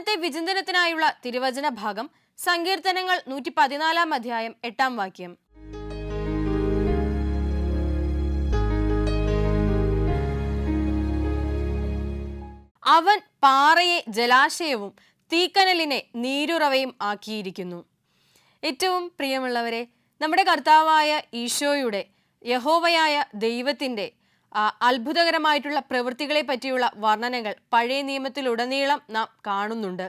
ഇന്നത്തെ വിചിന്തനത്തിനായുള്ള തിരുവചന ഭാഗം സങ്കീർത്തനങ്ങൾ 114 അധ്യായം 8 വാക്യം. അവൻ പാറയെ ജലാശയവും തീക്കനലിനെ നീരുറവയും ആക്കിയിരിക്കുന്നു. ഏറ്റവും പ്രിയമുള്ളവരെ, നമ്മുടെ കർത്താവായ ഈശോയുടെ, യഹോവയായ ദൈവത്തിൻ്റെ അത്ഭുതകരമായിട്ടുള്ള പ്രവൃത്തികളെ പറ്റിയുള്ള വർണ്ണനകൾ പഴയ നിയമത്തിലുടനീളം നാം കാണുന്നുണ്ട്.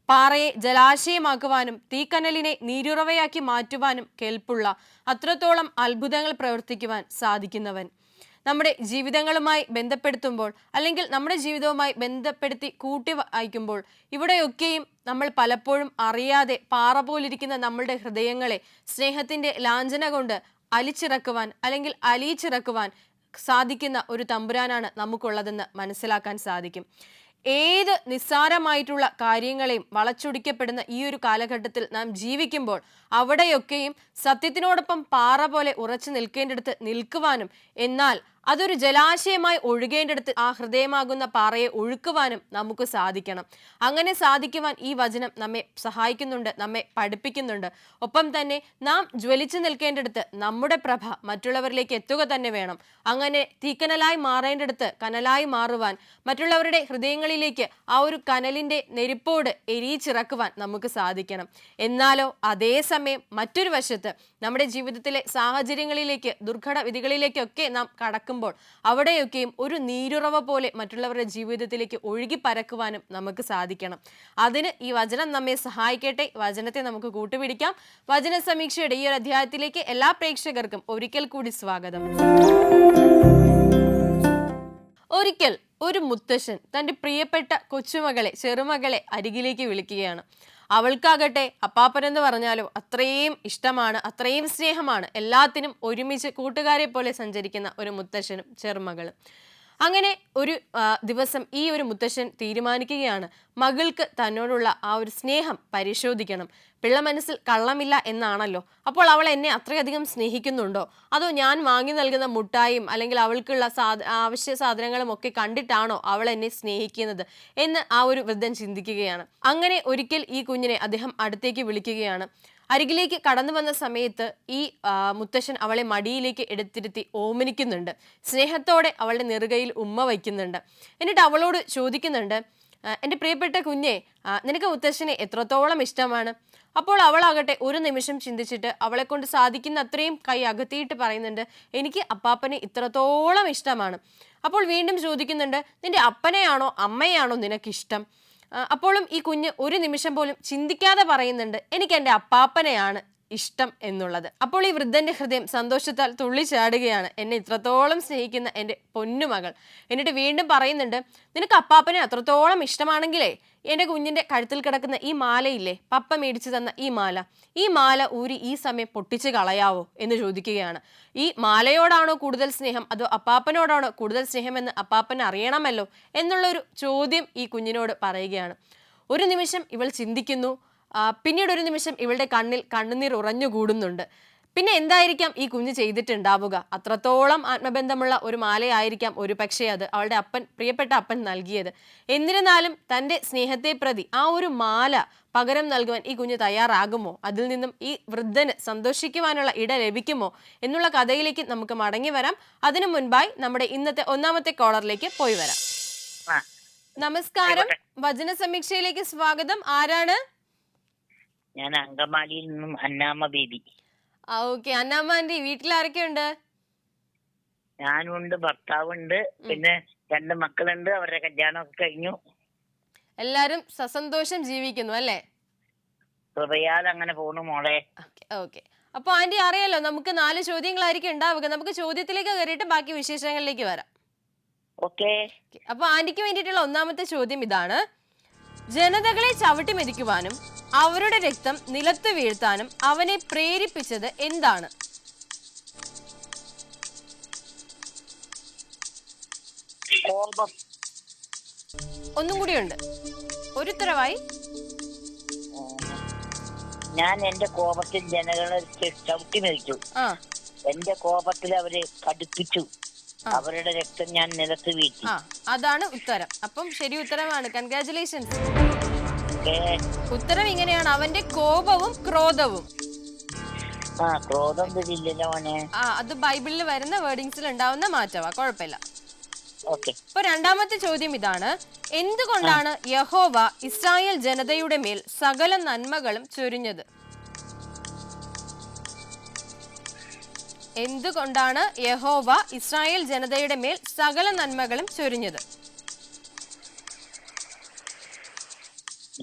പാറയെ ജലാശയമാക്കുവാനും തീക്കനലിനെ നീരുറവയാക്കി മാറ്റുവാനും കെൽപ്പുള്ള അത്രത്തോളം അത്ഭുതങ്ങൾ പ്രവർത്തിക്കുവാൻ സാധിക്കുന്നവൻ. നമ്മുടെ ജീവിതങ്ങളുമായി ബന്ധപ്പെടുത്തുമ്പോൾ അല്ലെങ്കിൽ നമ്മുടെ ജീവിതവുമായി ബന്ധപ്പെടുത്തി കൂട്ടി വായിക്കുമ്പോൾ ഇവിടെയൊക്കെയും നമ്മൾ പലപ്പോഴും അറിയാതെ പാറ പോലിരിക്കുന്ന നമ്മളുടെ ഹൃദയങ്ങളെ സ്നേഹത്തിൻ്റെ ലാഞ്ചന കൊണ്ട് അലിച്ചിറക്കുവാൻ അല്ലെങ്കിൽ അലിയിച്ചിറക്കുവാൻ സാധിക്കുന്ന ഒരു തമ്പുരാനാണ് നമുക്കുള്ളതെന്ന് മനസ്സിലാക്കാൻ സാധിക്കും. ഏത് നിസ്സാരമായിട്ടുള്ള കാര്യങ്ങളെയും വളച്ചൊടിക്കപ്പെടുന്ന ഈ ഒരു കാലഘട്ടത്തിൽ നാം ജീവിക്കുമ്പോൾ അവിടെയൊക്കെയും സത്യത്തിനോടൊപ്പം പാറ പോലെ ഉറച്ചു നിൽക്കേണ്ടടുത്ത് നിൽക്കുവാനും, എന്നാൽ അതൊരു ജലാശയമായി ഒഴുകേണ്ടടുത്ത് ആ ഹൃദയമാകുന്ന പാറയെ ഒഴുക്കുവാനും നമുക്ക് സാധിക്കണം. അങ്ങനെ സാധിക്കുവാൻ ഈ വചനം നമ്മെ സഹായിക്കുന്നുണ്ട്, നമ്മെ പഠിപ്പിക്കുന്നുണ്ട്. ഒപ്പം തന്നെ നാം ജ്വലിച്ചു നിൽക്കേണ്ടടുത്ത് നമ്മുടെ പ്രഭ മറ്റുള്ളവരിലേക്ക് എത്തുക തന്നെ വേണം. അങ്ങനെ തീക്കനലായി മാറേണ്ടടുത്ത് കനലായി മാറുവാൻ, മറ്റുള്ളവരുടെ ഹൃദയങ്ങളിലേക്ക് ആ ഒരു കനലിൻ്റെ നെരുപ്പോട് എരിയിച്ചിറക്കുവാൻ നമുക്ക് സാധിക്കണം. എന്നാലോ അതേസമയം മറ്റൊരു വശത്ത് നമ്മുടെ ജീവിതത്തിലെ സാഹചര്യങ്ങളിലേക്ക്, ദുർഘട വിധികളിലേക്കൊക്കെ നാം കടക്കുമ്പോൾ അവിടെയൊക്കെയും ഒരു നീരുറവ പോലെ മറ്റുള്ളവരുടെ ജീവിതത്തിലേക്ക് ഒഴുകി പരക്കുവാനും നമുക്ക് സാധിക്കണം. അതിന് ഈ വചനം നമ്മെ സഹായിക്കട്ടെ. വചനത്തെ നമുക്ക് കൂട്ടുപിടിക്കാം. വചന സമീക്ഷയുടെ ഈ ഒരു അധ്യായത്തിലേക്ക് എല്ലാ പ്രേക്ഷകർക്കും ഒരിക്കൽ കൂടി സ്വാഗതം. ഒരിക്കൽ ഒരു മുത്തശ്ശൻ തൻ്റെ പ്രിയപ്പെട്ട കൊച്ചുമകളെ, ചെറുമകളെ അരികിലേക്ക് വിളിക്കുകയാണ്. അവൾക്കാകട്ടെ അപ്പാപ്പനെന്ന് പറഞ്ഞാലോ അത്രയും ഇഷ്ടമാണ്, അത്രയും സ്നേഹമാണ്. എല്ലാത്തിനും ഒരുമിച്ച് കൂട്ടുകാരെ പോലെ സഞ്ചരിക്കുന്ന ഒരു മുത്തശ്ശനും ചെറുമകളും. അങ്ങനെ ഒരു ദിവസം ഈ ഒരു മുത്തശ്ശൻ തീരുമാനിക്കുകയാണ് മകൾക്ക് തന്നോടുള്ള ആ ഒരു സ്നേഹം പരിശോധിക്കണം. പിള്ള മനസ്സിൽ കള്ളമില്ല എന്നാണല്ലോ. അപ്പോൾ അവൾ എന്നെ അത്രയധികം സ്നേഹിക്കുന്നുണ്ടോ, അതോ ഞാൻ വാങ്ങി നൽകുന്ന മുട്ടായും അല്ലെങ്കിൽ അവൾക്കുള്ള ആവശ്യ സാധനങ്ങളും ഒക്കെ കണ്ടിട്ടാണോ അവൾ എന്നെ സ്നേഹിക്കുന്നത് എന്ന് ആ ഒരു വൃദ്ധൻ ചിന്തിക്കുകയാണ്. അങ്ങനെ ഒരിക്കൽ ഈ കുഞ്ഞിനെ അദ്ദേഹം അടുത്തേക്ക് വിളിക്കുകയാണ്. അരികിലേക്ക് കടന്നു വന്ന സമയത്ത് ഈ മുത്തശ്ശൻ അവളെ മടിയിലേക്ക് എടുത്തിരുത്തി ഓമനിക്കുന്നുണ്ട്. സ്നേഹത്തോടെ അവളുടെ നെറുകയിൽ ഉമ്മ വയ്ക്കുന്നുണ്ട്. എന്നിട്ട് അവളോട് ചോദിക്കുന്നുണ്ട്, എൻ്റെ പ്രിയപ്പെട്ട കുഞ്ഞെ, നിനക്ക് മുത്തശ്ശനെ എത്രത്തോളം ഇഷ്ടമാണ്? അപ്പോൾ അവളാകട്ടെ ഒരു നിമിഷം ചിന്തിച്ചിട്ട് അവളെ കൊണ്ട് സാധിക്കുന്ന അത്രയും കൈ അകത്തിയിട്ട് പറയുന്നുണ്ട്, എനിക്ക് അപ്പാപ്പനെ ഇത്രത്തോളം ഇഷ്ടമാണ്. അപ്പോൾ വീണ്ടും ചോദിക്കുന്നുണ്ട്, നിന്റെ അപ്പനെയാണോ അമ്മയാണോ നിനക്കിഷ്ടം? അപ്പോഴും ഈ കുഞ്ഞ് ഒരു നിമിഷം പോലും ചിന്തിക്കാതെ പറയുന്നുണ്ട്, എനിക്ക് എൻ്റെ അപ്പാപ്പനെയാണ് ഇഷ്ടം എന്നുള്ളത്. അപ്പോൾ ഈ വൃദ്ധന്റെ ഹൃദയം സന്തോഷത്താൽ തുള്ളിച്ചാടുകയാണ്. എന്നെ ഇത്രത്തോളം സ്നേഹിക്കുന്ന എൻ്റെ പൊന്നുമകൾ. എന്നിട്ട് വീണ്ടും പറയുന്നുണ്ട്, നിനക്ക് അപ്പാപ്പനെ അത്രത്തോളം ഇഷ്ടമാണെങ്കിലേ എൻ്റെ കുഞ്ഞിൻ്റെ കഴുത്തിൽ കിടക്കുന്ന ഈ മാലയില്ലേ, പപ്പ മേടിച്ചു തന്ന ഈ മാല ഊരി ഈ സമയം പൊട്ടിച്ച് കളയാവോ എന്ന് ചോദിക്കുകയാണ്. ഈ മാലയോടാണോ കൂടുതൽ സ്നേഹം അതോ അപ്പാപ്പനോടാണോ കൂടുതൽ സ്നേഹമെന്ന് അപ്പാപ്പന് അറിയണമല്ലോ എന്നുള്ളൊരു ചോദ്യം ഈ കുഞ്ഞിനോട് പറയുകയാണ്. ഒരു നിമിഷം ഇവൾ ചിന്തിക്കുന്നു. പിന്നീട് ഒരു നിമിഷം ഇവളുടെ കണ്ണിൽ കണ്ണുനീർ ഉറഞ്ഞുകൂടുന്നുണ്ട്. പിന്നെ എന്തായിരിക്കാം ഈ കുഞ്ഞ് ചെയ്തിട്ടുണ്ടാവുക? അത്രത്തോളം ആത്മബന്ധമുള്ള ഒരു മാലയായിരിക്കാം ഒരു പക്ഷേ അത് അവളുടെ പ്രിയപ്പെട്ട അപ്പൻ നൽകിയത്. എന്നിരുന്നാലും തൻ്റെ സ്നേഹത്തെ പ്രതി ആ ഒരു മാല പകരം നൽകുവാൻ ഈ കുഞ്ഞ് തയ്യാറാകുമോ? അതിൽ നിന്നും ഈ വൃദ്ധന് സന്തോഷിക്കുവാനുള്ള ഇട ലഭിക്കുമോ എന്നുള്ള കഥയിലേക്ക് നമുക്ക് മടങ്ങി വരാം. അതിനു മുൻപായി നമ്മുടെ ഇന്നത്തെ ഒന്നാമത്തെ കോളറിലേക്ക് പോയി വരാം. നമസ്കാരം, വചന സമീക്ഷയിലേക്ക് സ്വാഗതം. ആരാണ്? ഞാൻ അങ്കമാലിയിൽ നിന്നും അന്നാമ്മ ബേബി. ഓക്കെ, അന്നാമ്മ ആന്റി, വീട്ടിൽ ആരൊക്കെയുണ്ട്? ഞാനുണ്ട്, ഭർത്താവുണ്ട്, പിന്നെ 2 മക്കളുണ്ട്. അവരുടെ കല്യാണമൊക്കെ കഴിഞ്ഞു. എല്ലാരും സസന്തോഷം ജീവിക്കുന്നു അല്ലേ? കൃപയാൽ അങ്ങനെ പോണു മോളെ. ഓക്കെ, അപ്പൊ ആന്റി അറിയാലോ നമുക്ക് 4 ചോദ്യങ്ങളായിരിക്കും ഉണ്ടാവുക. നമുക്ക് ചോദ്യത്തിലേക്ക് കയറിയിട്ട് ബാക്കി വിശേഷങ്ങളിലേക്ക് വരാം. ഓക്കെ. അപ്പൊ ആന്റിക്ക് വേണ്ടിയിട്ടുള്ള ഒന്നാമത്തെ ചോദ്യം ഇതാണ്: ജനതകളെ ചവിട്ടി മെതിക്കുവാനും അവരുടെ രക്തം നിലത്ത് വീഴ്ത്താനും അവനെ പ്രേരിപ്പിച്ചത് എന്താണ്? കോപം. ഒന്നും കൂടിയുണ്ട്, ഒരു ഉത്തരവായി. ഞാൻ എന്റെ കോപത്തിൽ ജനങ്ങളെ ചവിട്ടി മെതിച്ചു. എന്റെ കോപത്തിൽ അവരെ കടുപ്പിച്ചു. അവരുടെ രക്തം ഞാൻ നിലത്ത് വീഴ്ത്തി. അതാണ് ഉത്തരം. അപ്പം ശരി ഉത്തരമാണ്. കൺഗ്രാറ്റുലേഷൻസ്. ഓക്കെ. ഉത്തരം ഇങ്ങനെയാണ്, അവന്റെ കോപവും ക്രോധവും. ക്രോധം തരില്ലല്ലോ മോനെ. അത് ബൈബിളിൽ വരുന്ന വേർഡിങ്സിൽ ഉണ്ടാവുന്ന മാറ്റമാ, കുഴപ്പമില്ല. ഓക്കെ. ഇപ്പൊ രണ്ടാമത്തെ ചോദ്യം ഇതാണ്, എന്തുകൊണ്ടാണ് യഹോവ ഇസ്രായേൽ ജനതയുടെ മേൽ സകല നന്മകളും ചൊരിഞ്ഞത്? എന്തുകൊണ്ടാണ് യഹോവ ഇസ്രായേൽ ജനതയുടെ മേൽ സകല നന്മകളും ചൊരിഞ്ഞത്?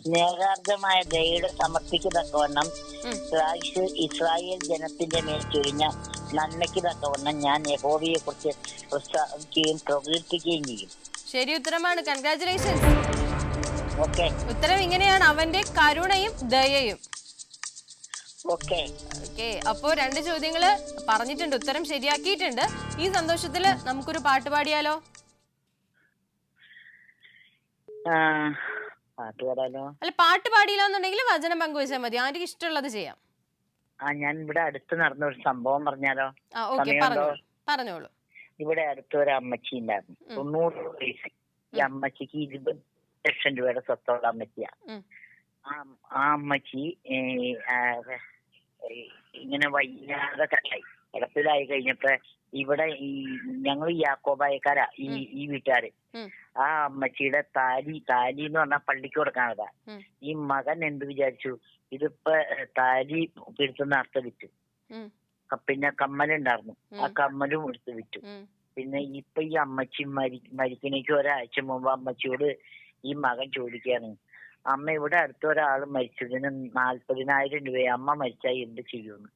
സ്നേഹാർദ്ദമായ ദയയുടെ സമർപ്പിക്ക് തക്കവണ്ണം ഇസ്രായേൽ ജനത്തിന്റെ മേൽ ചൊരിഞ്ഞ നന്മയ്ക്ക് തക്കവണ്ണം ഞാൻ യഹോവയെ കുറിച്ച് പ്രസ്താവിക്കുകയും പ്രകീർത്തിക്കുകയും ചെയ്യും. ശരി ഉത്തരമാണ്, കൺഗ്രാറ്റുലേഷൻസ്. ഓക്കെ. ഉത്തരം ഇങ്ങനെയാണ്, അവന്റെ കരുണയും ദയയും. ഓക്കെ. അപ്പോ 2 ചോദ്യങ്ങള് പറഞ്ഞിട്ടുണ്ട്, ഉത്തരം ശരിയാക്കിയിട്ടുണ്ട്. ഈ സന്തോഷത്തില് നമുക്കൊരു പാട്ട് പാടിയാലോ? പാട്ട് പാടാലോ? അല്ല, പാട്ട് പാടിയില്ല എന്നുണ്ടെങ്കിൽ വചനം പങ്കുവെച്ചാൽ മതി, ആർക്ക് ഇഷ്ടമുള്ളത് ചെയ്യാം. ഞാൻ ഇവിടെ അടുത്ത് നടന്ന ഒരു സംഭവം പറഞ്ഞാലോ? പറഞ്ഞോളൂ. ഇവിടെ അടുത്തൊരു അമ്മച്ചി ഉണ്ടായിരുന്നു, 90 വയസ്സ്. ഈ അമ്മച്ചിക്ക് 20 ലക്ഷം രൂപയുടെ സ്വത്തുള്ള അമ്മച്ചിയാ. ആ അമ്മച്ചി ഇങ്ങനെ വയ്യാതെ കിടപ്പിലായി കഴിഞ്ഞപ്പോ ഇവിടെ ഞങ്ങൾ യാക്കോബായക്കാരാ ഈ വീട്ടുകാര്. ആ അമ്മച്ചിയുടെ താലി എന്ന് പറഞ്ഞാൽ പള്ളിക്ക് കൊടുക്കാനതാ. ഈ മകൻ എന്ത് വിചാരിച്ചു, ഇതിപ്പോ താലി എടുത്തുന്ന അർത്ഥം വിറ്റു. പിന്നെ കമ്മലുണ്ടായിരുന്നു, ആ കമ്മലും എടുത്ത് വിറ്റു. പിന്നെ ഇപ്പൊ ഈ അമ്മച്ചി മരിക്കണേക്ക് ഒരാഴ്ച മുമ്പ് അമ്മച്ചിയോട് ഈ മകൻ ചോദിക്കാണ്, അമ്മ ഇവിടെ അടുത്തൊരാള് മരിച്ചതിന് 40,000 രൂപ, അമ്മ മരിച്ചാൽ എന്ത് ചെയ്യുമെന്ന്.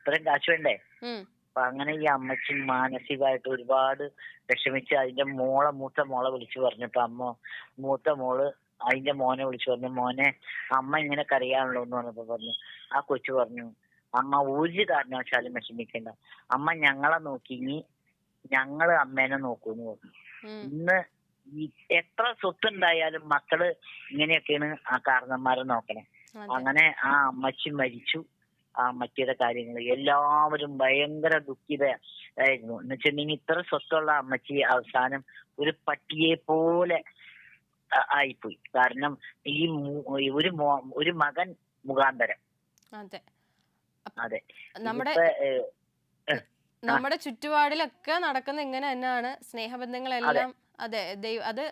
ഇത്രയും കാശ് വേണ്ടേ? അപ്പൊ അങ്ങനെ ഈ അമ്മച്ചി മാനസികമായിട്ട് ഒരുപാട് വിഷമിച്ച് അതിന്റെ മൂത്ത മോളെ വിളിച്ചു പറഞ്ഞപ്പോ മൂത്ത മോള് അതിന്റെ മോനെ വിളിച്ചു പറഞ്ഞു, മോനെ അമ്മ ഇങ്ങനെ കരയാണല്ലോ എന്ന് പറഞ്ഞപ്പോ പറഞ്ഞു, ആ കൊച്ചു പറഞ്ഞു, അമ്മ ഒരു കാരണവശാലും വിഷമിക്കണ്ട, അമ്മ ഞങ്ങളെ നോക്കി, ഇനി ഞങ്ങള് അമ്മേനെ നോക്കൂന്ന് പറഞ്ഞു. ഇന്ന് എത്ര സ്വത്തുണ്ടായാലും മക്കള് ഇങ്ങനെയൊക്കെയാണ് ആ കാരണന്മാരെ നോക്കണേ. അങ്ങനെ ആ അമ്മച്ചി മരിച്ചു. ആ അമ്മച്ചിയുടെ കാര്യങ്ങൾ എല്ലാവരും ഭയങ്കര ദുഃഖിതയായിരുന്നു. എന്ന് വെച്ചിട്ടുണ്ടെങ്കിൽ ഇത്ര സ്വത്തുള്ള അമ്മച്ചി അവസാനം ഒരു പട്ടിയെ പോലെ ആയിപ്പോയി. കാരണം ഈ ഒരു മകൻ മുഖാന്തരം. അതെ. നമ്മുടെ ചുറ്റുപാടിലൊക്കെ നടക്കുന്ന ഇങ്ങനെ തന്നെയാണ് സ്നേഹബന്ധങ്ങളെല്ലാം. അതെ, അത്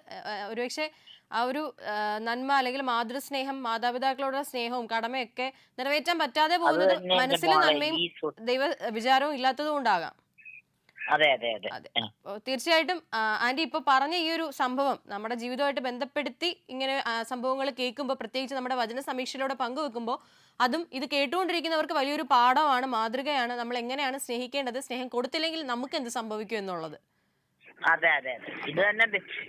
ഒരുപക്ഷെ ആ ഒരു നന്മ അല്ലെങ്കിൽ മാതൃസ്നേഹം, മാതാപിതാക്കളോടുള്ള സ്നേഹവും കടമയൊക്കെ നിറവേറ്റാൻ പറ്റാതെ പോകുന്നത് മനസ്സിലെ നന്മയും ദൈവ വിചാരവും ഇല്ലാത്തതും കൊണ്ടാകാം. അതെ. തീർച്ചയായിട്ടും ആന്റി ഇപ്പൊ പറഞ്ഞ ഈ ഒരു സംഭവം നമ്മുടെ ജീവിതമായിട്ട് ബന്ധപ്പെടുത്തി ഇങ്ങനെ സംഭവങ്ങൾ കേൾക്കുമ്പോൾ, പ്രത്യേകിച്ച് നമ്മുടെ വചന സമീക്ഷയിലൂടെ പങ്കുവെക്കുമ്പോൾ, അതും ഇത് കേട്ടുകൊണ്ടിരിക്കുന്നവർക്ക് വലിയൊരു പാഠമാണ്, മാതൃകയാണ്. നമ്മൾ എങ്ങനെയാണ് സ്നേഹിക്കേണ്ടത്, സ്നേഹം കൊടുത്തില്ലെങ്കിൽ നമുക്ക് എന്ത് സംഭവിക്കും എന്നുള്ളത്. അതെ. ഇത് തന്നെ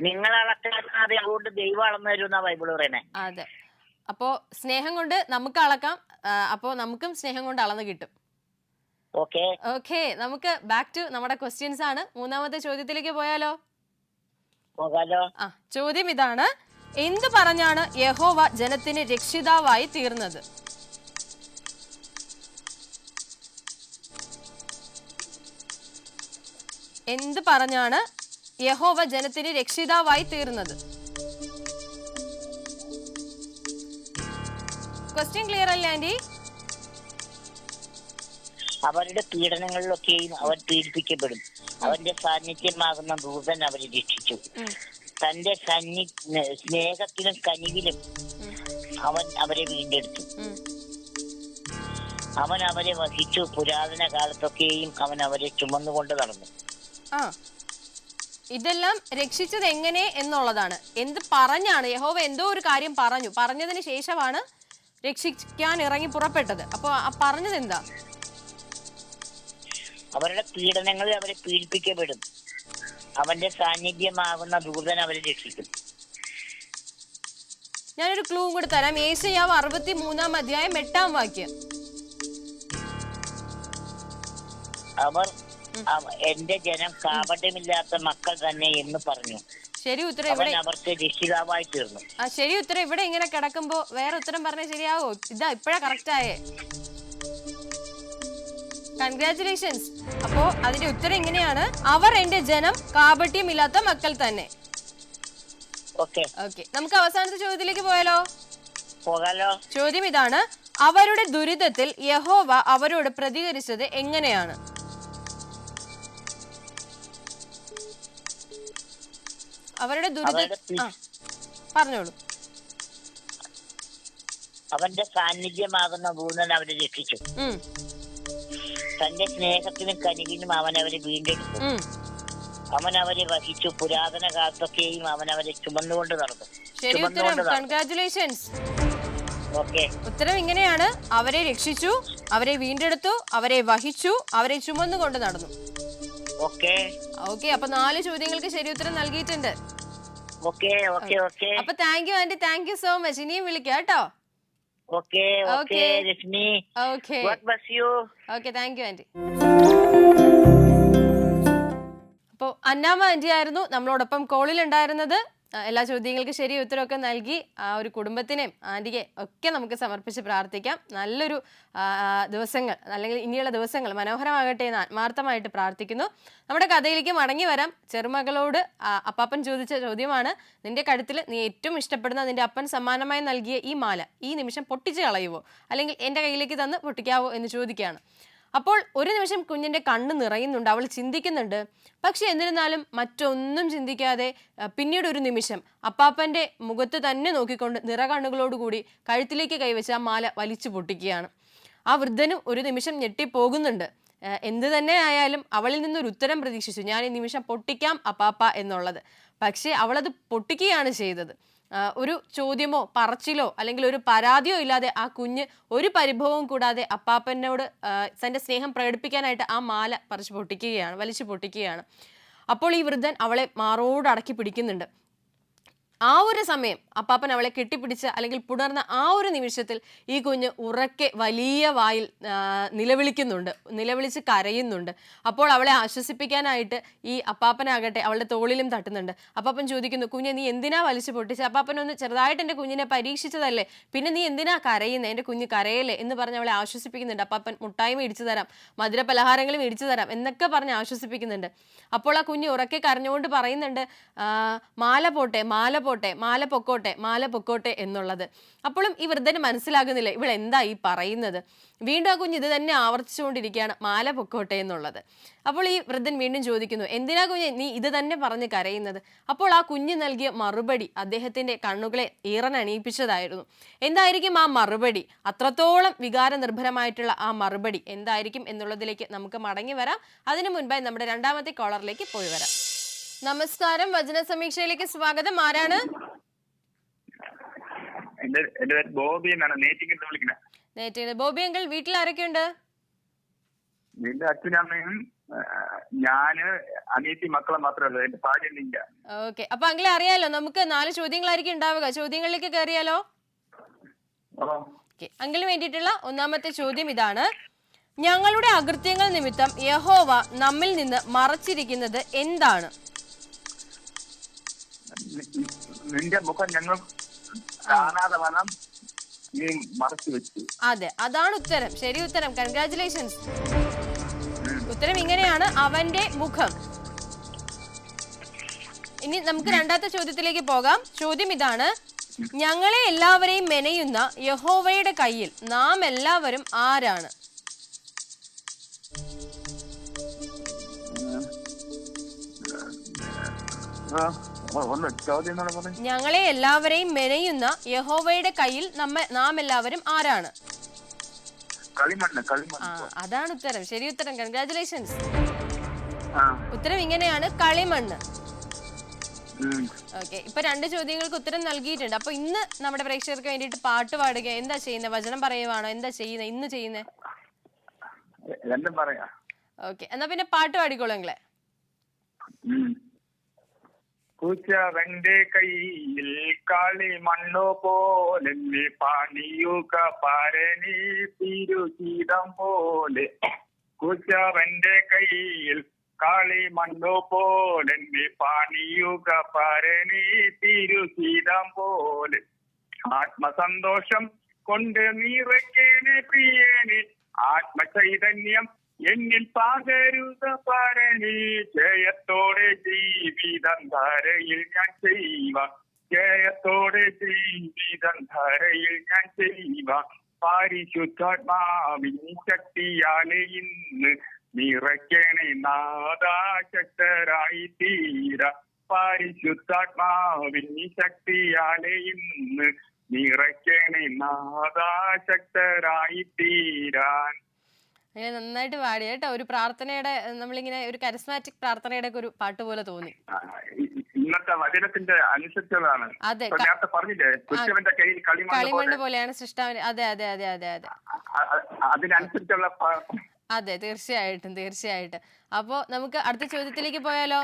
നിങ്ങൾ അളക്കാതെ അതുകൊണ്ട് ദൈവം അളന്നു തരുന്ന ബൈബിൾ പറയുന്നേ. അതെ. അപ്പോ സ്നേഹം കൊണ്ട് നമുക്ക് അളക്കാം, അപ്പോ നമുക്കും സ്നേഹം കൊണ്ട് അളന്ന് കിട്ടും. ഓക്കെ, നമുക്ക് ബാക്ക് ടു നമ്മുടെ ക്വസ്റ്റ്യൻസ് ആണ്. 3ാമത്തെ ചോദ്യത്തിലേക്ക് പോയാലോ? ചോദ്യം ഇതാണ്, എന്ത് പറഞ്ഞാണ് യഹോവ ജനത്തിന് രക്ഷിതാവായി തീർന്നത്? എന്ത് പറഞ്ഞാണ് യഹോവ ജനത്തിന് രക്ഷിതാവായി തീർന്നത്? ക്വസ്റ്റ്യൻ ക്ലിയർ അല്ലേ ആന്റി? അവരുടെ പീഡനങ്ങളിലൊക്കെയും അവൻ പീഡിപ്പിക്കപ്പെടും. അവന്റെ സാന്നിധ്യമാകുന്ന ദൂതൻ അവരെ രക്ഷിച്ചു. തന്റെ സ്നേഹത്തിലും കനിവിലും അവൻ അവരെ വീണ്ടെടുത്തു. അവൻ അവരെ വഹിച്ചു. പുരാതന കാലത്തൊക്കെയും അവൻ അവരെ ചുമന്നുകൊണ്ട് നടന്നു. ഇതെല്ലാം രക്ഷിച്ചത് എങ്ങനെ എന്നുള്ളതാണ്. എന്ത് പറഞ്ഞാണ് യഹോവ എന്തോ ഒരു കാര്യം പറഞ്ഞതിന് ശേഷമാണ് രക്ഷിക്കാൻ ഇറങ്ങി പുറപ്പെട്ടത്. അപ്പൊ പറഞ്ഞത് എന്താ? അവരുടെ പീഡനങ്ങളിൽ അവരെ പീഡിപ്പിക്കപ്പെടും. അവന്റെ സാന്നിധ്യമാകുന്ന ദൂതൻ അവരെ രക്ഷിക്കും. ഞാനൊരു ക്ലൂ കൂടി തരാം. യേശയ്യാവ് 63-ാം അധ്യായം 8-ാം വാക്യം. അവർ എന്റെ ജനം കാപട്യമില്ലാത്ത മക്കൾ തന്നെ എന്ന് പറഞ്ഞു. ശരി ഉത്തരം ഇവിടെ അവർക്ക് രക്ഷിതാവായി തീർന്നു. ശരി ഉത്തരം ഇവിടെ ഇങ്ങനെ കിടക്കുമ്പോ വേറെ ഉത്തരം പറഞ്ഞാൽ ശരിയാവോ? ഇതാ ഇപ്പഴാ കറക്റ്റ് ആയേ. കൺഗ്രാറ്റുലേഷൻസ്. അപ്പോ അതിന്റെ ഉത്തരം ഇങ്ങനെയാണ്, അവർ എന്റെ ജനം കാപട്യമില്ലാത്ത മക്കൾ തന്നെ. ഓക്കെ, നമുക്ക് അവസാനത്തെ ചോദ്യത്തിലേക്ക് പോയാലോ? പോകാലോ. ചോദ്യം ഇതാണ്, അവരുടെ ദുരിതത്തിൽ യഹോവ അവരോട് പ്രതികരിച്ചത് എങ്ങനെയാണ്? അവരുടെ ദുരിത പറഞ്ഞോളൂ. അവന്റെ സാന്നിധ്യമാകുന്ന ഭൂതൻ അവരെ രക്ഷിച്ചു. തന്റെ സ്നേഹത്തിനും കനിവിനും അവൻ അവരെ വീണ്ടെടുത്തു. അവൻ അവരെ വഹിച്ചു. പുരാതന കാലത്തൊക്കെയും അവൻ അവരെ ചുമന്നുകൊണ്ട് നടന്നു. ശരി ഉത്തരം. കൺഗ്രാറ്റുലേഷൻസ്. ഓക്കെ, ഉത്തരം ഇങ്ങനെയാണ്: അവരെ രക്ഷിച്ചു, അവരെ വീണ്ടെടുത്തു, അവരെ വഹിച്ചു, അവരെ ചുമന്നുകൊണ്ട് നടന്നു. ഓക്കെ ഓക്കെ, അപ്പൊ 4 ചോദ്യങ്ങൾക്ക് ശരി ഉത്തരം നൽകിയിട്ടുണ്ട്. Okay okay okay. അപ്പൊ thank you aunty, thank you so much. ഇനിയും വിളിക്കാം കേട്ടോ. Okay okay Reshmi. Okay okay, thank you aunty. അപ്പോൾ അന്നാമ്മ ആന്റി ആയിരുന്നു നമ്മളോടൊപ്പം കോളിൽ ഉണ്ടായിരുന്നത്. എല്ലാ ചോദ്യങ്ങൾക്ക് ശരി ഉത്തരവൊക്കെ നൽകി ആ ഒരു കുടുംബത്തിനെയും ആന്റിയെ ഒക്കെ നമുക്ക് സമർപ്പിച്ച് പ്രാർത്ഥിക്കാം. നല്ലൊരു ദിവസങ്ങൾ, അല്ലെങ്കിൽ ഇനിയുള്ള ദിവസങ്ങൾ മനോഹരമാകട്ടെ എന്ന് ആത്മാർത്ഥമായിട്ട് പ്രാർത്ഥിക്കുന്നു. നമ്മുടെ കഥയിലേക്ക് മടങ്ങി വരാം. ചെറുമകളോട് അപ്പാപ്പൻ ചോദിച്ച ചോദ്യമാണ്, നിന്റെ കഴുത്തിൽ നീ ഏറ്റവും ഇഷ്ടപ്പെടുന്ന നിന്റെ അപ്പൻ സമ്മാനമായി നൽകിയ ഈ മാല ഈ നിമിഷം പൊട്ടിച്ച് കളയുവോ, അല്ലെങ്കിൽ എൻ്റെ കയ്യിലേക്ക് തന്ന് പൊട്ടിക്കാവോ എന്ന് ചോദിക്കുകയാണ്. അപ്പോൾ ഒരു നിമിഷം കുഞ്ഞിൻ്റെ കണ്ണ് നിറയുന്നുണ്ട്, അവൾ ചിന്തിക്കുന്നുണ്ട്. പക്ഷെ എന്നിരുന്നാലും മറ്റൊന്നും ചിന്തിക്കാതെ പിന്നീട് ഒരു നിമിഷം അപ്പാപ്പൻ്റെ മുഖത്ത് തന്നെ നോക്കിക്കൊണ്ട് നിറകണ്ണുകളോടുകൂടി കഴുത്തിലേക്ക് കൈവച്ച് ആ മാല വലിച്ചു പൊട്ടിക്കുകയാണ്. ആ വൃദ്ധനും ഒരു നിമിഷം ഞെട്ടിപ്പോകുന്നുണ്ട്. എന്ത് തന്നെ ആയാലും അവളിൽ നിന്നൊരു ഉത്തരം പ്രതീക്ഷിച്ചു, ഞാൻ ഈ നിമിഷം പൊട്ടിക്കാം അപ്പാപ്പ എന്നുള്ളത്. പക്ഷേ അവളത് പൊട്ടിക്കുകയാണ് ചെയ്തത്. ഒരു ചോദ്യമോ പറച്ചിലോ അല്ലെങ്കിൽ ഒരു പരാതിയോ ഇല്ലാതെ ആ കുഞ്ഞ് ഒരു പരിഭവവും കൂടാതെ അപ്പാപ്പനോട് തൻ്റെ സ്നേഹം പ്രകടിപ്പിക്കാനായിട്ട് ആ മാല വലിച്ചു പൊട്ടിക്കുകയാണ്. അപ്പോൾ ഈ വൃദ്ധൻ അവളെ മാറോട് അടക്കി പിടിക്കുന്നുണ്ട്. ആ ഒരു സമയം അപ്പാപ്പൻ അവളെ കെട്ടിപ്പിടിച്ച് അല്ലെങ്കിൽ പുണർന്ന ആ ഒരു നിമിഷത്തിൽ ഈ കുഞ്ഞ് ഉറക്കെ വലിയ വായിൽ നിലവിളിച്ച് കരയുന്നുണ്ട്. അപ്പോൾ അവളെ ആശ്വസിപ്പിക്കാനായിട്ട് ഈ അപ്പാപ്പനാകട്ടെ അവളുടെ തോളിലും തട്ടുന്നുണ്ട്. അപ്പാപ്പൻ ചോദിക്കുന്നു, കുഞ്ഞെ നീ എന്തിനാ വലിച്ചു പൊട്ടിച്ച്? അപ്പാപ്പനൊന്ന് ചെറുതായിട്ട് എൻ്റെ കുഞ്ഞിനെ പരീക്ഷിച്ചതല്ലേ, പിന്നെ നീ എന്തിനാ കരയുന്നത്? എൻ്റെ കുഞ്ഞ് കരയല്ലേ എന്ന് പറഞ്ഞ് അവളെ ആശ്വസിപ്പിക്കുന്നുണ്ട്. അപ്പാപ്പൻ മുട്ടായി മേടിച്ചു തരാം, മധുര പലഹാരങ്ങൾ മേടിച്ചു തരാം എന്നൊക്കെ പറഞ്ഞ് ആശ്വസിപ്പിക്കുന്നുണ്ട്. അപ്പോൾ ആ കുഞ്ഞ് ഉറക്കെ കരഞ്ഞുകൊണ്ട് പറയുന്നുണ്ട്, മാല പോട്ടെ, മാല പൊക്കോട്ടെ എന്നുള്ളത്. അപ്പോഴും ഈ വൃദ്ധന് മനസ്സിലാകുന്നില്ല ഇവൾ എന്താ ഈ പറയുന്നത്. വീണ്ടും ആ കുഞ്ഞ് ഇത് തന്നെ ആവർത്തിച്ചുകൊണ്ടിരിക്കുകയാണ്, മാല പൊക്കോട്ടെ എന്നുള്ളത്. അപ്പോൾ ഈ വൃദ്ധൻ വീണ്ടും ചോദിക്കുന്നു, എന്തിനാ കുഞ്ഞ് നീ ഇത് തന്നെ പറഞ്ഞ് കരയുന്നത്? അപ്പോൾ ആ കുഞ്ഞ് നൽകിയ മറുപടി അദ്ദേഹത്തിന്റെ കണ്ണുകളെ ഈറനണിയിപ്പിച്ചതായിരുന്നു. എന്തായിരിക്കും ആ മറുപടി? അത്രത്തോളം വികാരനിർഭരമായിട്ടുള്ള ആ മറുപടി എന്തായിരിക്കും എന്നുള്ളതിലേക്ക് നമുക്ക് മടങ്ങി വരാം. അതിനു മുൻപായി നമ്മുടെ രണ്ടാമത്തെ കോളറിലേക്ക് പോയി വരാം. നമസ്കാരം, വചന സമീക്ഷയിലേക്ക് സ്വാഗതം. ആരാണ്? എന്റെ പേര് ബോബി എന്നാണ്. നേറ്റിങ്ങൽ ബോബി അങ്കിൾ, വീട്ടിൽ ആരൊക്കെയുണ്ട്? എന്റെ അച്ഛനമ്മയും ഞാന് അനിയത്തി മക്കളെ മാത്രമല്ല, എന്റെ ഭാര്യയില്ല. ഓക്കെ, അപ്പൊ അങ്കിളെ അറിയാലോ, നമുക്ക് 4 ചോദ്യങ്ങളായിരിക്കും ഉണ്ടാവുക. ചോദ്യങ്ങളിലേക്ക് കയറിയാലോ? അങ്കിളിന് വേണ്ടിയിട്ടുള്ള ഒന്നാമത്തെ ചോദ്യം ഇതാണ്: ഞങ്ങളുടെ അകൃത്യങ്ങൾ നിമിത്തം യഹോവ നമ്മിൽ നിന്ന് മറച്ചിരിക്കുന്നത് എന്താണ്? നിന്റെ മുഖം ഞങ്ങൾ കാണാതെ വനം നീ മറച്ചു വെച്ചു. അതെ, അതാണ് ഉത്തരം. ശരി ഉത്തരം. കൺഗ്രാറ്റുലേഷൻസ്. ഉത്തരം ഇങ്ങനെയാണ്, അവന്റെ മുഖം. ഇനി നമുക്ക് രണ്ടാമത്തെ ചോദ്യത്തിലേക്ക് പോകാം. ചോദ്യം ഇതാണ്: ഞങ്ങളെ എല്ലാവരെയും മെനയുന്ന യഹോവയുടെ കയ്യിൽ നാം എല്ലാവരും ആരാണ്? ഞങ്ങളെ എല്ലാവരെയും മെനയുന്ന യഹോവയുടെ കയ്യിൽ നാം എല്ലാവരും ആരാണ്? അതാണ് ഉത്തരം. ശരി ഉത്തരം. കൺഗ്രാറ്റുലേഷൻസ്. ഉത്തരം ഇങ്ങനെയാണ്, കളിമണ്ണ്. ഓക്കെ, ഇപ്പൊ 2 ചോദ്യങ്ങൾക്ക് ഉത്തരം നൽകിയിട്ടുണ്ട്. അപ്പൊ ഇന്ന് നമ്മുടെ പ്രേക്ഷകർക്ക് വേണ്ടിയിട്ട് പാട്ട് പാടുക എന്താ ചെയ്യുന്നത്? വചനം പറയുവാണോ? എന്താ ചെയ്യുന്നത് ഇന്ന് ചെയ്യുന്നത്? ഓക്കെ, എന്നാ പിന്നെ പാട്ട് പാടിക്കോളൂങ്ങളെ. കുശവന്റെ കയ്യിൽ കളിമണ്ണു പോലെ പണിയുക പരണി തിരുചീതം പോലെ. കുശവന്റെ കയ്യിൽ കളിമണ്ണു പോലെ പണിയുക പരണി തിരുചീതം പോലെ. ആത്മസന്തോഷം കൊണ്ട് നിറയ്ക്കേനെ പ്രിയനെ, ആത്മചൈതന്യം എന്നിൽ പകരുക പരണി. ജയത്തോടെ ജീവിതം ധാരയിൽ ഞാൻ ചെയ്യുക, ജയത്തോടെ ജീവിതം ധരയിൽ ഞാൻ ചെയ്യുക പരിശുദ്ധാത്മാവിൻ ശക്തിയാലെ ഇന്ന് നിറയ്ക്കണേ നാദാശക്തരായി തീര പരിശുദ്ധാത്മാവിൻ ശക്തിയാലെ ഇന്ന് നിറയ്ക്കണേ നാദാശക്തരായി തീരാൻ. അങ്ങനെ നന്നായിട്ട് പാടി കേട്ടോ. ഒരു പ്രാർത്ഥനയുടെ, നമ്മളിങ്ങനെ ഒരു കരിസ്മാറ്റിക് പ്രാർത്ഥനയുടെ ഒക്കെ ഒരു പാട്ട് പോലെ തോന്നി. ഇന്നത്തെ വചനത്തിന്റെ അനുസരിച്ചതാണ്. അതെ, നേരത്തെ പറഞ്ഞില്ലേ കൊച്ചവന്റെ കയ്യിൽ കളിമണ്ണ് പോലെയാണ് സൃഷ്ടാവിന്. അതെ അതെ അതെ അതെ അതെ, അതിനനുസരിച്ചുള്ള. അതെ, തീർച്ചയായിട്ടും തീർച്ചയായിട്ടും. അപ്പോ നമുക്ക് അടുത്ത ചോദ്യത്തിലേക്ക് പോയാലോ?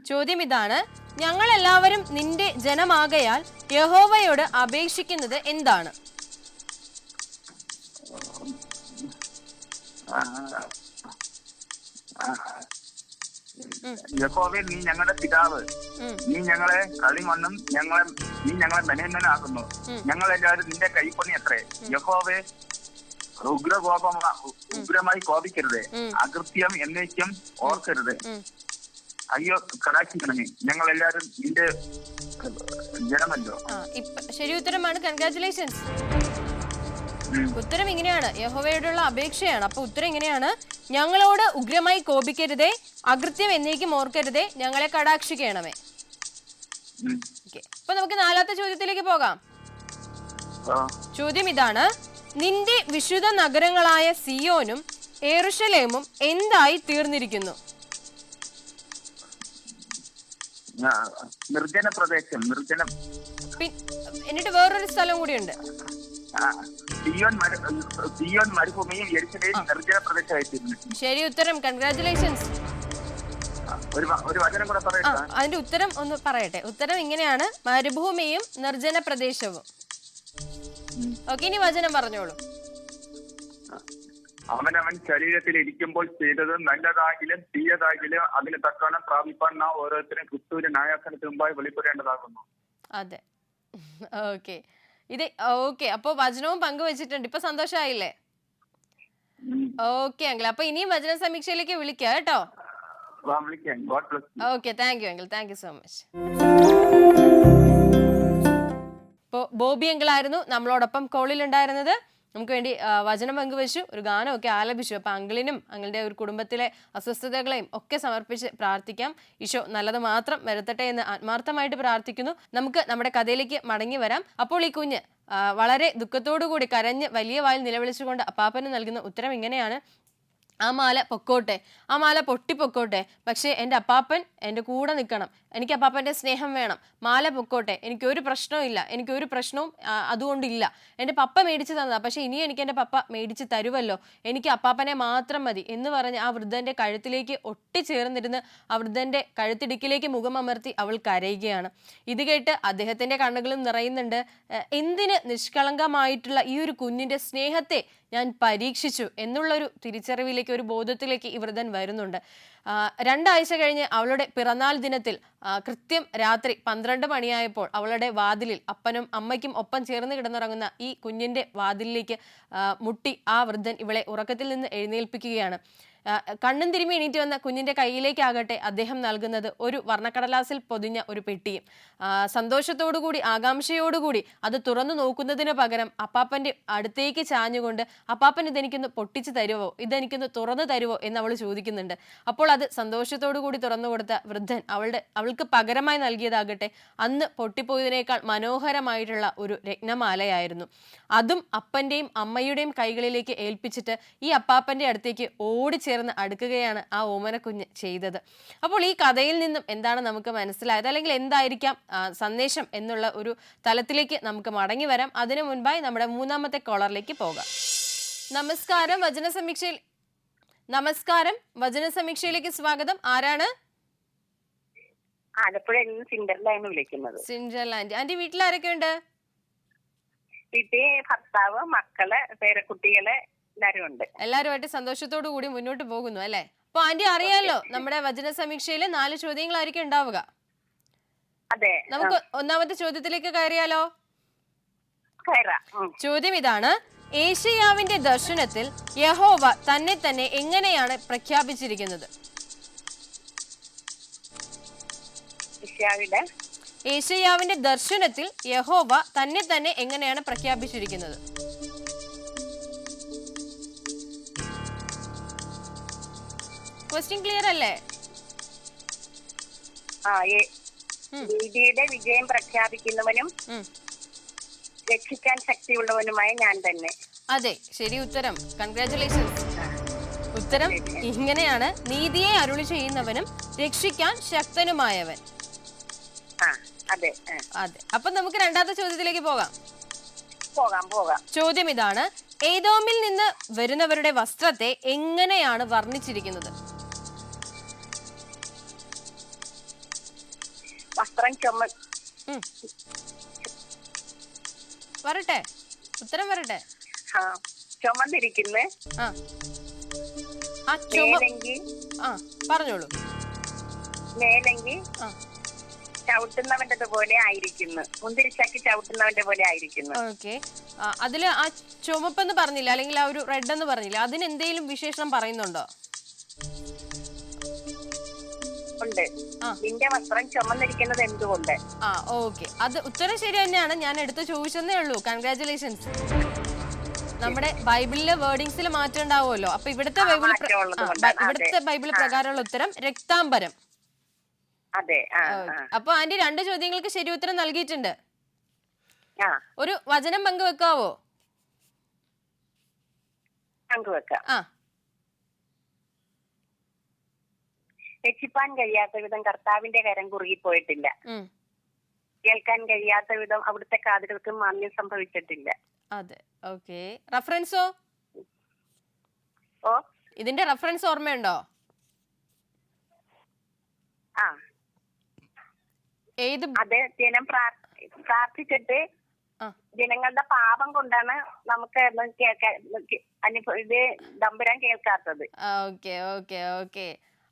ചോദ്യം ഇതാണ്: ഞങ്ങൾ എല്ലാവരും നിന്റെ ജനമാകയാൽ യഹോവയോട് അപേക്ഷിക്കുന്നത് എന്താണ്? യഹോവേ, നീ ഞങ്ങളുടെ പിതാവ്, നീ ഞങ്ങളെ കളിമണ്ണും നീ ഞങ്ങളെ ബലഹീനനാക്കുന്നു. ഞങ്ങളെല്ലാവരും നിന്റെ കൈപ്പണി അത്രേ. യഹോവേ, ഉഗ്രമായി കോപിക്കരുത്, അകൃത്യം എന്നേക്കും ഓർക്കരുത്. അയ്യോ, കടാക്ഷിക്കണമേ, ഞങ്ങൾ എല്ലാവരും നിന്റെ ജനമല്ലോ. ശരി ഉത്തരമാണ്. കൺഗ്രാറ്റുലേഷൻസ്. ഉത്തരം ഇങ്ങനെയാണ്, യഹോവയോടുള്ള അപേക്ഷയാണ്. അപ്പൊ ഉത്തരം ഇങ്ങനെയാണ്: ഞങ്ങളോട് ഉഗ്രമായി കോപിക്കരുതേ, അകൃത്യം എന്നേക്കും ഓർക്കരുതേ, ഞങ്ങളെ കടാക്ഷിക്കണമേ. അപ്പൊ നമുക്ക് നാലാമത്തെ ചോദ്യത്തിലേക്ക് പോകാം. ചോദ്യം ഇതാണ്: നിന്റെ വിശുദ്ധ നഗരങ്ങളായ സിയോനും യെരൂശലേമും എന്തായി തീർന്നിരിക്കുന്നു? നിർജ്ജന പ്രദേശം. എന്നിട്ട് വേറൊരു സ്ഥലം കൂടിയുണ്ട്. സിയോൻ മരുഭൂമിയും യെരൂശലേം നിർജ്ജന പ്രദേശമായിത്തീർന്നു. ശരി ഉത്തരം. കൺഗ്രാറ്റുലേഷൻസ്. ഒരു വചനം കൂടെ പറയട്ടെ. അതിന്റെ ഉത്തരം ഒന്ന് പറയട്ടെ. ഉത്തരം ഇങ്ങനെയാണ്: മരുഭൂമിയും നിർജ്ജന പ്രദേശവും. ഓക്കെ, ഇനി വചനം പറഞ്ഞോളൂ. അവനവൻ ശരീരത്തിൽ ഇരിക്കുമ്പോൾ ചെയ്തത് നല്ലതാകിലും തീയതാകിലും അതിന് തക്കവണ്ണം പ്രാപിപ്പാൻ നാം ഓരോരുത്തരും ക്രിസ്തുവിന്റെ ന്യായാസനത്തിന് മുമ്പായി വെളിപ്പെടേണ്ടതാകുന്നു. അതെ, ഓക്കെ. ഇത് ഓക്കെ. അപ്പൊ വചനവും പങ്കുവെച്ചിട്ടുണ്ട്. ഇപ്പൊ സന്തോഷമായില്ലേ? Okay uncle. അപ്പൊ ഇനിയും വചന സമീക്ഷയിലേക്ക് വിളിക്കാം കേട്ടോ. Okay, thank you uncle. Thank you so much. ഇപ്പോൾ ബോബി അങ്കിളായിരുന്നു നമ്മളോടൊപ്പം കോളിൽ ഉണ്ടായിരുന്നത്. നമുക്ക് വേണ്ടി വചനം പങ്കുവച്ചു, ഒരു ഗാനമൊക്കെ ആലപിച്ചു. അപ്പം അങ്കിളിനും അങ്ങളുടെ ഒരു കുടുംബത്തിലെ അസ്വസ്ഥതകളെയും ഒക്കെ സമർപ്പിച്ച് പ്രാർത്ഥിക്കാം. ഈശോ നല്ലത് മാത്രം വരുത്തട്ടെ എന്ന് ആത്മാർത്ഥമായിട്ട് പ്രാർത്ഥിക്കുന്നു. നമുക്ക് നമ്മുടെ കഥയിലേക്ക് മടങ്ങി വരാം. അപ്പോൾ ഈ കുഞ്ഞ് വളരെ ദുഃഖത്തോടു കൂടി കരഞ്ഞ് വലിയ വായിൽ നിലവിളിച്ചുകൊണ്ട് അപ്പാപ്പന് നൽകുന്ന ഉത്തരം ഇങ്ങനെയാണ്: ആ മാല പൊക്കോട്ടെ, ആ മാല പൊട്ടിപ്പൊക്കോട്ടെ, പക്ഷേ എൻ്റെ അപ്പാപ്പൻ എൻ്റെ കൂടെ നിൽക്കണം, എനിക്ക് അപ്പാപ്പൻ്റെ സ്നേഹം വേണം. മാല പൊക്കോട്ടെ, എനിക്കൊരു പ്രശ്നവും ഇല്ല, എനിക്കൊരു പ്രശ്നവും അതുകൊണ്ടില്ല. എൻ്റെ പപ്പ മേടിച്ച് തന്നതാ, പക്ഷേ ഇനി എനിക്ക് എൻ്റെ പപ്പ മേടിച്ച് തരുമല്ലോ, എനിക്ക് അപ്പാപ്പനെ മാത്രം മതി എന്ന് പറഞ്ഞ് ആ വൃദ്ധൻ്റെ കഴുത്തിലേക്ക് ഒട്ടിച്ചേർന്നിരുന്ന് ആ വൃദ്ധൻ്റെ കഴുത്തിടുക്കിലേക്ക് മുഖമമർത്തി അവൾ കരയുകയാണ്. ഇത് കേട്ട് അദ്ദേഹത്തിൻ്റെ കണ്ണുകളും നിറയുന്നുണ്ട്. എന്തിന് നിഷ്കളങ്കമായിട്ടുള്ള ഈ ഒരു കുഞ്ഞിൻ്റെ സ്നേഹത്തെ ഞാൻ പരീക്ഷിച്ചു എന്നുള്ളൊരു തിരിച്ചറിവിലേക്ക്, ഒരു ബോധത്തിലേക്ക് ഈ വൃദ്ധൻ വരുന്നുണ്ട്. 2 ആഴ്ച കഴിഞ്ഞ് അവളുടെ പിറന്നാൾ ദിനത്തിൽ കൃത്യം രാത്രി 12 മണിയായപ്പോൾ അവളുടെ വാതിലിൽ അപ്പനും അമ്മയ്ക്കും ഒപ്പം ചേർന്ന് കിടന്നുറങ്ങുന്ന ഈ കുഞ്ഞിൻ്റെ വാതിലിലേക്ക് മുട്ടി ആ വൃദ്ധൻ ഇവളെ ഉറക്കത്തിൽ നിന്ന് എഴുന്നേൽപ്പിക്കുകയാണ്. കണ്ണും തിരുമ്മി എണീറ്റ് വന്ന കുഞ്ഞിൻ്റെ കയ്യിലേക്കാകട്ടെ അദ്ദേഹം നൽകുന്നത് ഒരു വർണ്ണക്കടലാസിൽ പൊതിഞ്ഞ ഒരു പെട്ടിയും. സന്തോഷത്തോടുകൂടി ആകാംക്ഷയോടുകൂടി അത് തുറന്നു നോക്കുന്നതിന് പകരം അപ്പാപ്പൻ്റെ അടുത്തേക്ക് ചാഞ്ഞുകൊണ്ട്, അപ്പാപ്പൻ ഇതെനിക്കൊന്ന് പൊട്ടിച്ച് തരുവോ, ഇതെനിക്കൊന്ന് തുറന്നു തരുവോ എന്ന് അവൾ ചോദിക്കുന്നുണ്ട്. അപ്പോൾ അത് സന്തോഷത്തോടു കൂടി തുറന്നു കൊടുത്ത വൃദ്ധൻ അവൾക്ക് പകരമായി നൽകിയതാകട്ടെ അന്ന് പൊട്ടിപ്പോയതിനേക്കാൾ മനോഹരമായിട്ടുള്ള ഒരു രത്നമാലയായിരുന്നു. അതും അപ്പൻ്റെയും അമ്മയുടെയും കൈകളിലേക്ക് ഏൽപ്പിച്ചിട്ട് ഈ അപ്പാപ്പൻ്റെ അടുത്തേക്ക് ഓടിച്ചേർന്ന് അടുക്കുകയാണ് ആ ഓമനക്കുഞ്ഞ് ചെയ്തത്. അപ്പോൾ ഈ കഥയിൽ നിന്നും എന്താണ് നമുക്ക് മനസ്സിലായത്, അല്ലെങ്കിൽ എന്തായിരിക്കാം സന്ദേശം എന്നുള്ള ഒരു തലത്തിലേക്ക് നമുക്ക് മടങ്ങി വരാം. അതിനു മുൻപായി നമ്മുടെ 3ാമത്തെ കോളറിലേക്ക് പോകാം. നമസ്കാരം, വചന സമീക്ഷയിലേക്ക് സ്വാഗതം. ആരാണ്? ആലപ്പുഴ സിൻഡർലാണ് വിളിക്കുന്നത്. സിൻഡർലാൻഡ് ആന്റി, വീട്ടിൽ ആരൊക്കെ ഉണ്ട്? വീട്ടിൽ ഭർത്താവ്, മക്കള്, പേരക്കുട്ടികള് എല്ലാരും ഉണ്ട്. എല്ലാരുമായിട്ട് സന്തോഷത്തോടു കൂടി മുന്നോട്ട് പോകുന്നു അല്ലെ? അപ്പൊ ആന്റി അറിയാലോ, നമ്മുടെ വചന സമീക്ഷയില് 4 ചോദ്യങ്ങളായിരിക്കും ഉണ്ടാവുക. അതെ, നമുക്ക് 1ാമത്തെ ചോദ്യത്തിലേക്ക് കയറിയാലോ? ചോദ്യം ഇതാണ്: ഏശയ്യാവിന്റെ ദർശനത്തിൽ യഹോവ തന്നെ തന്നെ എങ്ങനെയാണ് പ്രഖ്യാപിച്ചിരിക്കുന്നത്? യേശയ്യാവിന്റെ ദർശനത്തിൽ യഹോവ തന്നെ തന്നെ എങ്ങനെയാണ് പ്രഖ്യാപിച്ചിരിക്കുന്നത്? ക്വസ്റ്റ്യൻ ക്ലിയർ അല്ലേ? നീതിയുടെ വിജയം പ്രഖ്യാപിക്കുന്നവനും രക്ഷിക്കാൻ ശക്തിയുള്ളവനുമായ ഞാൻ തന്നെ. അതെ, ശരി ഉത്തരം. കൺഗ്രാറ്റുലേഷൻസ്. ഉത്തരം ഇങ്ങനെയാണ്: നീതിയെ അരുളി ചെയ്യുന്നവനും രക്ഷിക്കാൻ ശക്തനുമായവൻ. അതെ. അപ്പൊ നമുക്ക് രണ്ടാമത്തെ ചോദ്യത്തിലേക്ക് പോകാം. പോകാം. ചോദ്യം ഇതാണ്: ഏദോമിൽ നിന്ന് വരുന്നവരുടെ വസ്ത്രത്തെ എങ്ങനെയാണ് വർണ്ണിച്ചിരിക്കുന്നത്? വസ്ത്രം വരട്ടെ, ഉത്തരം വരട്ടെ. ചുമന്നിരിക്കുന്ന പറഞ്ഞോളൂ. മേലെങ്കിൽ ചവിട്ടുന്നവന്റെ പോലെ ആയിരിക്കുന്നു, മുന്തിരിച്ചക്ക് ചവിട്ടുന്നവന്റെ പോലെ ആയിരിക്കുന്നു. ഓക്കെ, അതില് ആ ചുമപ്പെന്ന് പറഞ്ഞില്ല, അല്ലെങ്കിൽ ആ ഒരു റെഡ് എന്ന് പറഞ്ഞില്ല, അതിന് എന്തെങ്കിലും വിശേഷണം പറയുന്നുണ്ടോ? ഉണ്ട്. നിന്റെ വസ്ത്രം ചുമന്നിരിക്കുന്നത് എന്തുകൊണ്ട്? ഓക്കെ, അത് ഉത്തരം ശരി തന്നെയാണ്. ഞാൻ എടുത്ത് ചോദിച്ചെന്നേ ഉള്ളൂ. കൺഗ്രാറ്റുലേഷൻസ്. നമ്മുടെ ബൈബിളിലെ വേർഡിങ്സിൽ മാറ്റം ഉണ്ടാവുമല്ലോ. അപ്പൊ ഇവിടുത്തെ ബൈബിൾ പ്രകാരമുള്ള ഉത്തരം രക്താംബരം. അതെ. അപ്പൊ ആന്റി 2 ചോദ്യങ്ങൾക്ക് ശരി ഉത്തരം നൽകിയിട്ടുണ്ട്. ഒരു വചനം പങ്കുവെക്കാവോ? രക്ഷിപ്പാൻ കഴിയാത്ത വിധം കർത്താവിന്റെ കരം കുറുകിപ്പോയിട്ടില്ല. കേൾക്കാൻ കഴിയാത്ത വിധം അവിടുത്തെ കാതുകൾക്ക് മാന്യം സംഭവിച്ചിട്ടില്ല. അതെ. ഓക്കെ, റഫറൻസോ? ഇതിന്റെ റഫറൻസ് ഓർമ്മയുണ്ടോ? ഏത്? അത് ജനം പ്രാർത്ഥിച്ചിട്ട് ജനങ്ങളുടെ പാപം കൊണ്ടാണ് നമുക്ക് ഇത് തമ്പുരാൻ കേൾക്കാത്തത്. ഓക്കെ.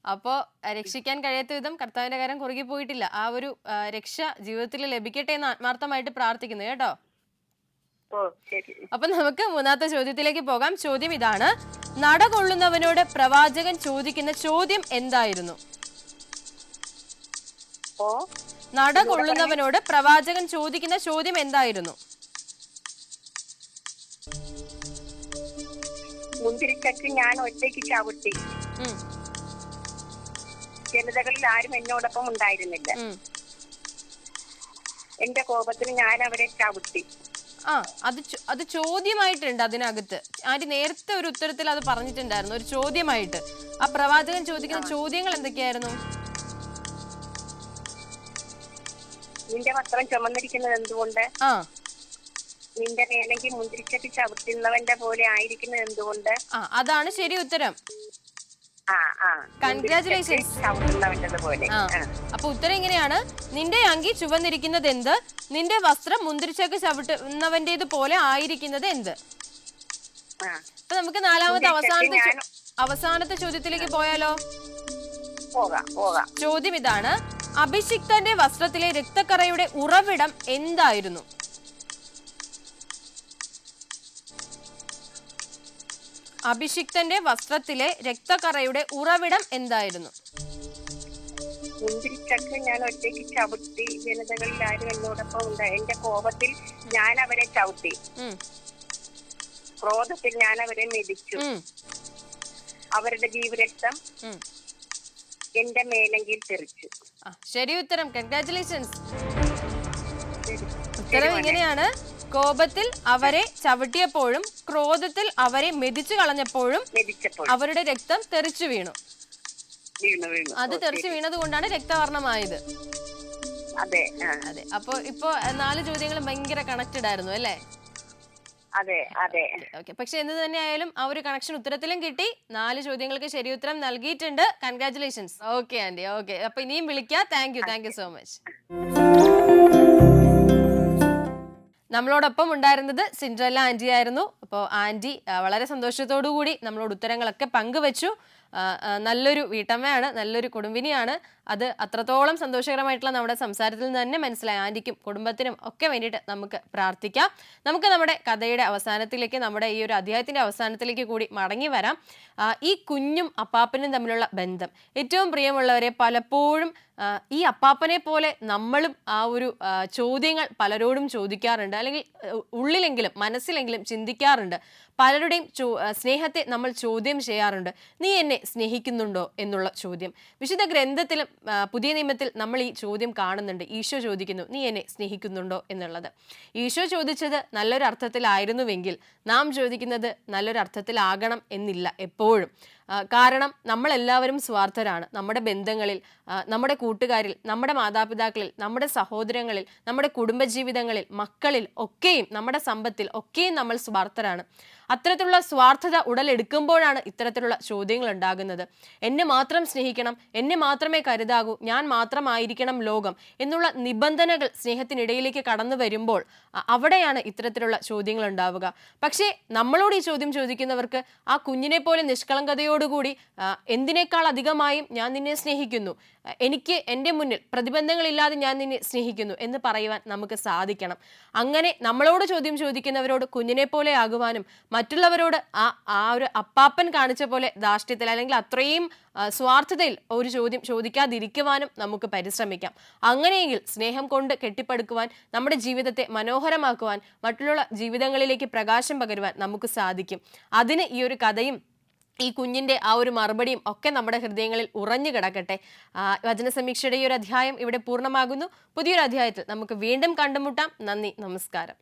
അപ്പോ രക്ഷിക്കാൻ കഴിയാത്ത വിധം കർത്താവിന്റെ കാര്യം കുറുകി പോയിട്ടില്ല. ആ ഒരു രക്ഷ ജീവിതത്തിൽ ലഭിക്കട്ടെ എന്ന് ആത്മാർത്ഥമായിട്ട് പ്രാർത്ഥിക്കുന്നു കേട്ടോ. അപ്പൊ നമുക്ക് മൂന്നാമത്തെ ചോദ്യത്തിലേക്ക് പോകാം. ചോദ്യം ഇതാണ്: നട കൊള്ളുന്നവനോട് പ്രവാചകൻ ചോദിക്കുന്ന ചോദ്യം എന്തായിരുന്നു? നട കൊള്ളുന്നവനോട് പ്രവാചകൻ ചോദിക്കുന്ന ചോദ്യം എന്തായിരുന്നു? മുന്തിരിച്ചക്ക് ഞാൻ ഒറ്റയ്ക്ക് ചവിട്ടി, ജനതകളിൽ ആരും എന്നോടൊപ്പം ഉണ്ടായിരുന്നില്ല. എന്റെ കോപത്തിന് ഞാൻ അവരെ ചവിട്ടി. അത് ചോദ്യമായിട്ടുണ്ട് അതിനകത്ത്. ആന്റി നേരത്തെ ഒരു ഉത്തരത്തിൽ അത് പറഞ്ഞിട്ടുണ്ടായിരുന്നു, ഒരു ചോദ്യമായിട്ട്. ആ പ്രവാചകൻ ചോദിക്കുന്ന ചോദ്യങ്ങൾ എന്തൊക്കെയായിരുന്നു? നിന്റെ വസ്ത്രം ചുമന്നിരിക്കുന്നത് എന്തുകൊണ്ട്? നിന്റെ മേലെങ്കിൽ മുന്തിരിച്ചക്ക് ചവിട്ടുന്നവന്റെ പോലെ ആയിരിക്കുന്നത് എന്തുകൊണ്ട്? അതാണ് ശരി ഉത്തരം. കൺഗ്രാറ്റുലേഷൻസ്. അപ്പൊ ഉത്തരം ഇങ്ങനെയാണ്: നിന്റെ അങ്കി ചുവന്നിരിക്കുന്നത് എന്ത്? നിന്റെ വസ്ത്രം മുന്തിരിച്ചക്ക് ചവിട്ടുന്നവന്റേത് പോലെ ആയിരിക്കുന്നത് എന്ത്? അപ്പൊ നമുക്ക് നാലാമത്തെ അവസാനത്തെ ചോദ്യത്തിലേക്ക് പോയാലോ? ചോദ്യം ഇതാണ്: അഭിഷിക്തന്റെ വസ്ത്രത്തിലെ രക്തക്കറയുടെ ഉറവിടം എന്തായിരുന്നു? അഭിഷിക്തന്റെ വസ്ത്രത്തിലെ രക്തക്കറയുടെ ഉറവിടം എന്തായിരുന്നു? മുന്തിരിച്ചക്ക് ഞാൻ ഒറ്റയ്ക്ക് ചവിട്ടി, ജനതകളിൽ ആരും എന്നോടൊപ്പം ഉണ്ട്. എന്റെ കോപത്തിൽ ഞാൻ അവരെ ചവിട്ടി, ക്രോധത്തിൽ ഞാൻ അവരെ മെതിച്ചു. അവരുടെ ജീവരക്തം എന്റെ മേലെങ്കിൽ തെറിച്ചു. ശരി ഉത്തരം. കൺഗ്രാറ്റുലേഷൻസ്. ഉത്തരം ഇങ്ങനെയാണ്: കോപത്തിൽ അവരെ ചവിട്ടിയപ്പോഴും ക്രോധത്തിൽ അവരെ മെതിച്ചു കളഞ്ഞപ്പോഴും അവരുടെ രക്തം തെറിച്ചു വീണു. അത് തെറിച്ചു വീണത് കൊണ്ടാണ് രക്തവർണ്ണമായത്. അതെ. അപ്പൊ ഇപ്പൊ 4 ചോദ്യങ്ങളും ഭയങ്കര കണക്റ്റഡ് ആയിരുന്നു അല്ലേ? ഓക്കെ. പക്ഷെ എന്ത് തന്നെ ആയാലും ആ ഒരു കണക്ഷൻ ഉത്തരത്തിലും കിട്ടി. 4 ചോദ്യങ്ങൾക്ക് ശരി ഉത്തരം നൽകിയിട്ടുണ്ട്. കൺഗ്രാറ്റുലേഷൻസ്. Okay aunty. ഓക്കെ, അപ്പൊ ഇനിയും വിളിക്കാം. Thank you so much. നമ്മളോടൊപ്പം ഉണ്ടായിരുന്നത് സിൻഡ്രല്ല ആന്റി ആയിരുന്നു. അപ്പോൾ ആന്റി വളരെ സന്തോഷത്തോടു കൂടി നമ്മളോട് ഉത്തരങ്ങളൊക്കെ പങ്കുവച്ചു. നല്ലൊരു വീട്ടമ്മയാണ്, നല്ലൊരു കുടുംബിനിയാണ്. അത് അത്രത്തോളം സന്തോഷകരമായിട്ടുള്ള നമ്മുടെ സംസാരത്തിൽ നിന്ന് തന്നെ മനസ്സിലായി. ആൻറ്റിക്കും കുടുംബത്തിനും ഒക്കെ വേണ്ടിയിട്ട് നമുക്ക് പ്രാർത്ഥിക്കാം. നമുക്ക് നമ്മുടെ കഥയുടെ അവസാനത്തിലേക്ക്, നമ്മുടെ ഈ ഒരു അധ്യായത്തിൻ്റെ അവസാനത്തിലേക്ക് കൂടി മടങ്ങി വരാം. ഈ കുഞ്ഞും അപ്പാപ്പനും തമ്മിലുള്ള ബന്ധം, ഏറ്റവും പ്രിയമുള്ളവരെ, പലപ്പോഴും ഈ അപ്പാപ്പനെ പോലെ നമ്മളും ആ ഒരു ചോദ്യങ്ങൾ പലരോടും ചോദിക്കാറുണ്ട്, അല്ലെങ്കിൽ ഉള്ളിലെങ്കിലും മനസ്സിലെങ്കിലും ചിന്തിക്കാറുണ്ട്. പലരുടെയും സ്നേഹത്തെ നമ്മൾ ചോദ്യം ചെയ്യാറുണ്ട്. നീ എന്നെ സ്നേഹിക്കുന്നുണ്ടോ എന്നുള്ള ചോദ്യം. വിശുദ്ധ ഗ്രന്ഥത്തിലും പുതിയ നിയമത്തിൽ നമ്മൾ ഈ ചോദ്യം കാണുന്നുണ്ട്. ഈശോ ചോദിക്കുന്നു, നീ എന്നെ സ്നേഹിക്കുന്നുണ്ടോ എന്നുള്ളത്. ഈശോ ചോദിച്ചത് നല്ലൊരു അർത്ഥത്തിലായിരുന്നുവെങ്കിൽ നാം ചോദിക്കുന്നത് നല്ലൊരു അർത്ഥത്തിലാകണം എന്നില്ല എപ്പോഴും. കാരണം നമ്മളെല്ലാവരും സ്വാർത്ഥരാണ്. നമ്മുടെ ബന്ധങ്ങളിൽ, നമ്മുടെ കൂട്ടുകാരിൽ, നമ്മുടെ മാതാപിതാക്കളിൽ, നമ്മുടെ സഹോദരങ്ങളിൽ, നമ്മുടെ കുടുംബജീവിതങ്ങളിൽ, മക്കളിൽ ഒക്കെയും, നമ്മുടെ സമ്പത്തിൽ ഒക്കെയും നമ്മൾ സ്വാർത്ഥരാണ്. അത്തരത്തിലുള്ള സ്വാർത്ഥത ഉടലെടുക്കുമ്പോഴാണ് ഇത്തരത്തിലുള്ള ചോദ്യങ്ങൾ ഉണ്ടാകുന്നത്. എന്നെ മാത്രം സ്നേഹിക്കണം, എന്നെ മാത്രമേ കരുതാകൂ, ഞാൻ മാത്രമായിരിക്കണം ലോകം എന്നുള്ള നിബന്ധനകൾ സ്നേഹത്തിനിടയിലേക്ക് കടന്നു വരുമ്പോൾ അവിടെയാണ് ഇത്തരത്തിലുള്ള ചോദ്യങ്ങൾ ഉണ്ടാവുക. പക്ഷേ നമ്മളോട് ഈ ചോദ്യം ചോദിക്കുന്നവർക്ക് ആ കുഞ്ഞിനെ പോലെ നിഷ്കളങ്കതയോടുകൂടി എന്തിനേക്കാൾ അധികമായും ഞാൻ നിന്നെ സ്നേഹിക്കുന്നു, എനിക്ക് എൻ്റെ മുന്നിൽ പ്രതിബന്ധങ്ങളില്ലാതെ ഞാൻ നിന്നെ സ്നേഹിക്കുന്നു എന്ന് പറയുവാൻ നമുക്ക് സാധിക്കണം. അങ്ങനെ നമ്മളോട് ചോദ്യം ചോദിക്കുന്നവരോട് കുഞ്ഞിനെ പോലെ ആകുവാനും മറ്റുള്ളവരോട് ആ ഒരു അപ്പാപ്പൻ കാണിച്ച പോലെ ധാർഷ്ട്യത്തിൽ അല്ലെങ്കിൽ അത്രയും സ്വാർത്ഥതയിൽ ഒരു ചോദ്യം ചോദിക്കാതിരിക്കുവാനും നമുക്ക് പരിശ്രമിക്കാം. അങ്ങനെയെങ്കിൽ സ്നേഹം കൊണ്ട് കെട്ടിപ്പടുക്കുവാൻ, നമ്മുടെ ജീവിതത്തെ മനോഹരമാക്കുവാൻ, മറ്റുള്ള ജീവിതങ്ങളിലേക്ക് പ്രകാശം പകരുവാൻ നമുക്ക് സാധിക്കും. അതിന് ഈ ഒരു കഥയും ഈ കുഞ്ഞിൻ്റെ ആ ഒരു മറുപടിയും ഒക്കെ നമ്മുടെ ഹൃദയങ്ങളിൽ ഉറഞ്ഞു കിടക്കട്ടെ. വചനസമീക്ഷയുടെ ഈ ഒരു അധ്യായം ഇവിടെ പൂർണ്ണമാകുന്നു. പുതിയൊരു അധ്യായത്തിൽ നമുക്ക് വീണ്ടും കണ്ടുമുട്ടാം. നന്ദി, നമസ്കാരം.